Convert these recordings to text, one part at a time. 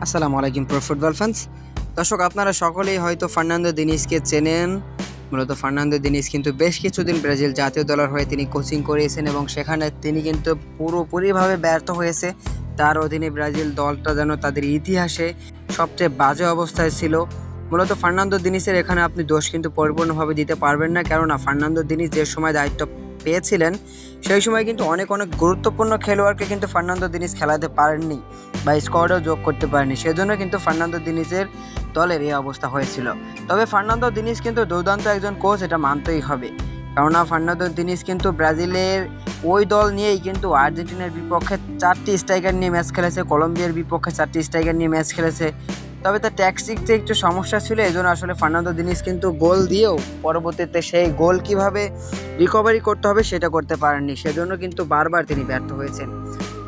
আসসালামু আলাইকুম pro football fans. দর্শক, আপনারা সকলেই হয়তো ফার্নান্দো দিনিজকে চেনেন। মূলত ফার্নান্দো দিনিজ কিন্তু বেশ কিছুদিন ব্রাজিল জাতীয় দলের হয়ে তিনি কোচিং করিয়েছেন এবং সেখানে তিনি কিন্তু পুরোপুরিভাবে ব্যর্থ হয়েছে। তার অধীনে ব্রাজিল দলটা যেন তাদের ইতিহাসে সবচেয়ে বাজে অবস্থায় ছিল। মূলত ফার্নান্দো দিনিজের এখানে আপনি দোষ কিন্তু পরিপূর্ণভাবে দিতে পারবেন না, কেননা ফার্নান্দো দিনিজ যে সময় দায়িত্ব পেয়েছিলেন সেই সময় কিন্তু অনেক গুরুত্বপূর্ণ খেলোয়াড়কে কিন্তু ফার্নান্দো দিনিজ খেলাতে পারেননি বা স্কোয়াডও যোগ করতে পারেনি। সেজন্য কিন্তু ফার্নান্দো দিনিজের দলের এই অবস্থা হয়েছিল। তবে ফার্নান্দো দিনিজ কিন্তু দুর্দান্ত একজন কোচ, এটা মানতেই হবে। কেননা ফার্নান্দো দিনিজ কিন্তু ব্রাজিলের ওই দল নিয়েই কিন্তু আর্জেন্টিনার বিপক্ষে 4টি স্ট্রাইকার নিয়ে ম্যাচ খেলেছে, কলম্বিয়ার বিপক্ষে 4টি স্ট্রাইকার নিয়ে ম্যাচ খেলেছে। তবে তার ট্যাকটিক্সে একটু সমস্যা ছিল, এই জন্য আসলে ফার্নান্দো দিনিজ কিন্তু গোল দিয়েও পরবর্তীতে সেই গোল কিভাবে রিকভারি করতে হবে সেটা করতে পারেননি। সেজন্য কিন্তু বারবার তিনি ব্যর্থ হয়েছেন।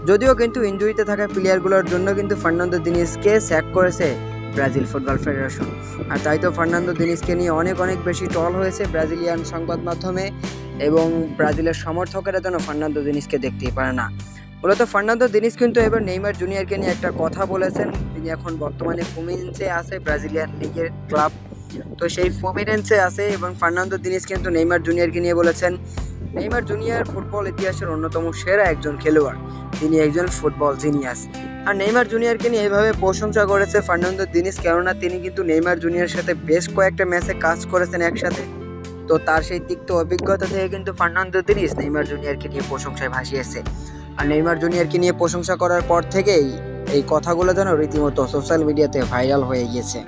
যদিও কিন্তু ইনজুরিতে থাকা প্লেয়ারগুলোর জন্য কিন্তু ফার্নান্দো দিনিজকে স্যাক করেছে ব্রাজিল ফুটবল ফেডারেশন। আর তাই তো ফার্নান্দো দিনিজকে নিয়ে অনেক বেশি ট্রল হয়েছে ব্রাজিলিয়ান সংবাদ মাধ্যমে, এবং ব্রাজিলের সমর্থকেরা যেন ফার্নান্দো দিনিজকে দেখতেই পারে না। মূলত ফার্নান্দো দিনিজ কিন্তু এবার নেইমার জুনিয়রকে নিয়ে একটা কথা বলেছেন। তিনি এখন বর্তমানে ফ্লুমিনেন্সে আছে, ব্রাজিলিয়ান লিগের ক্লাব, তো সেই ফ্লুমিনেন্সে আছে। এবং ফার্নান্দো দিনিজ কিন্তু নেইমার জুনিয়রকে নিয়ে বলেছেন, নেইমার জুনিয়র ফুটবল ইতিহাসের অন্যতম সেরা একজন খেলোয়াড়, তিনি একজন ফুটবল জিনিয়াস। আর নেইমার জুনিয়রকে নিয়ে এভাবে প্রশংসা করেছে ফার্নান্দো দিনিজ, কেননা তিনি কিন্তু নেইমার জুনিয়রের সাথে বেশ কয়েকটা ম্যাচে কাজ করেছেন একসাথে। তো তার সেই তিক্ত অভিজ্ঞতা থেকে কিন্তু ফার্নান্দো দিনিজ নেইমার জুনিয়রকে নিয়ে প্রশংসায় ভাসিয়েছে। আর নেইমার জুনিয়রকে নিয়ে প্রশংসা করার পর থেকেই এই কথাগুলো যেন রীতিমতো সোশ্যাল মিডিয়াতে ভাইরাল হয়ে গিয়েছে।